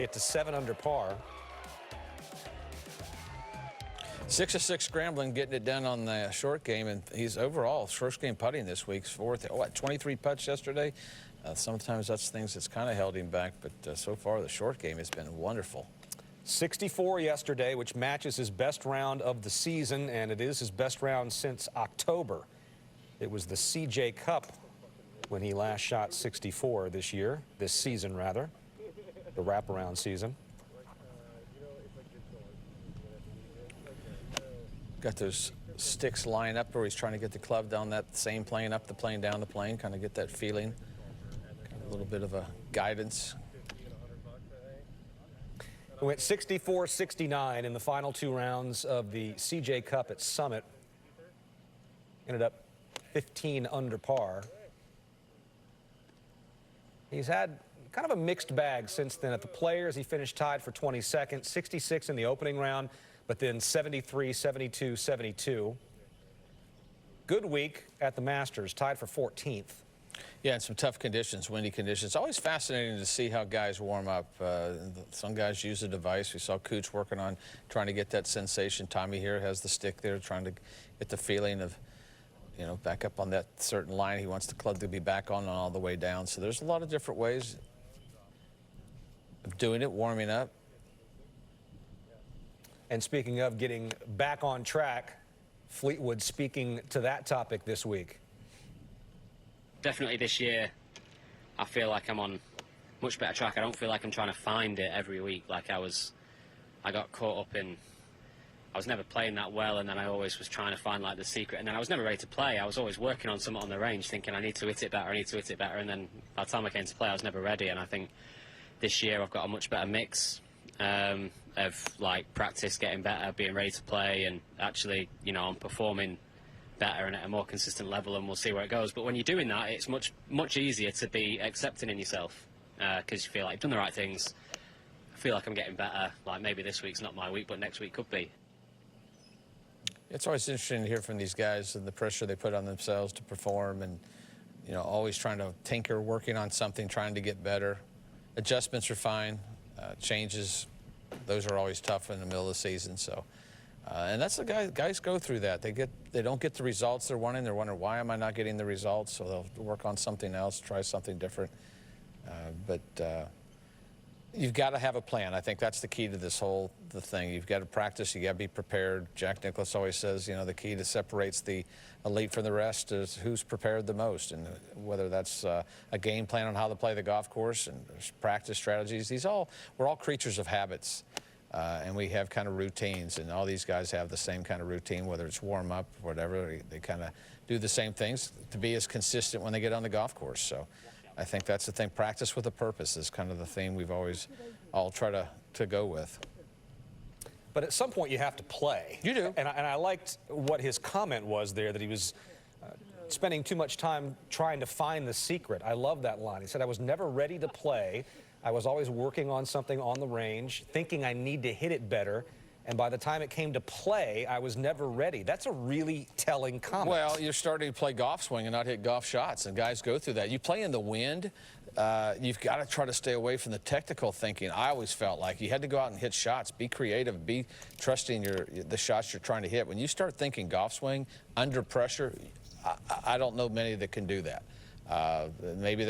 Get to 7 under par. 6 of 6 scrambling, getting it done on the short game, and he's overall first game putting this week's fourth. 23 putts yesterday. Sometimes that's things that's kind of held him back, but so far the short game has been wonderful. 64 yesterday, which matches his best round of the season, and it is his best round since October. It was the CJ Cup when he last shot 64 this season rather, the wraparound season. Got those sticks lined up where he's trying to get the club down that same plane, up the plane, down the plane, kind of get that feeling. Kind of a little bit of a guidance. He went 64-69 in the final 2 rounds of the CJ Cup at Summit. Ended up 15 under par. He's had kind of a mixed bag since then. At the Players, he finished tied for 22nd, 66 in the opening round, but then 73, 72, 72. Good week at the Masters, tied for 14th. Yeah, and some tough conditions, windy conditions. It's always fascinating to see how guys warm up. Some guys use a device. We saw Cooch working on trying to get that sensation. Tommy here has the stick there, trying to get the feeling of, you know, back up on that certain line. He wants the club to be back on and all the way down. So there's a lot of different ways of doing it, warming up. And speaking of getting back on track, Fleetwood speaking to that topic this week. Definitely this year, I feel like I'm on much better track. I don't feel like I'm trying to find it every week like I got caught up in, I was never playing that well, and then I always was trying to find like the secret, and then I was never ready to play. I was always working on something on the range, thinking I need to hit it better, and then by the time I came to play, I was never ready. And I think this year I've got a much better mix of like practice, getting better, being ready to play, and actually, you know, I'm performing better and at a more consistent level, and we'll see where it goes. But when you're doing that, it's much easier to be accepting in yourself, because you feel like you've done the right things. I feel like I'm getting better. Like maybe this week's not my week, but next week could be. It's always interesting to hear from these guys and the pressure they put on themselves to perform, and, you know, always trying to tinker, working on something, trying to get better. Adjustments are fine. Changes, those are always tough in the middle of the season. So, and that's the guys go through that. They don't get the results they're wanting. They're wondering, why am I not getting the results? So they'll work on something else, try something different. But you've got to have a plan. I think that's the key to this whole thing. You've got to practice. You got to be prepared. Jack Nicklaus always says, you know, the key that separates the elite from the rest is who's prepared the most, and whether that's a game plan on how to play the golf course and practice strategies. We're all creatures of habits, and we have kind of routines, and all these guys have the same kind of routine, whether it's warm up, whatever. They kind of do the same things to be as consistent when they get on the golf course. So I think that's the thing. Practice with a purpose is kind of the theme we've always all try to go with. But at some point you have to play. You do. And I liked what his comment was there, that he was spending too much time trying to find the secret. I love that line. He said, I was never ready to play. I was always working on something on the range, thinking I need to hit it better. And by the time it came to play, I was never ready. That's a really telling comment. Well, you're starting to play golf swing and not hit golf shots, and guys go through that. You play in the wind, you've got to try to stay away from the technical thinking. I always felt like you had to go out and hit shots, be creative, be trusting the shots you're trying to hit. When you start thinking golf swing under pressure, I don't know many that can do that. Maybe there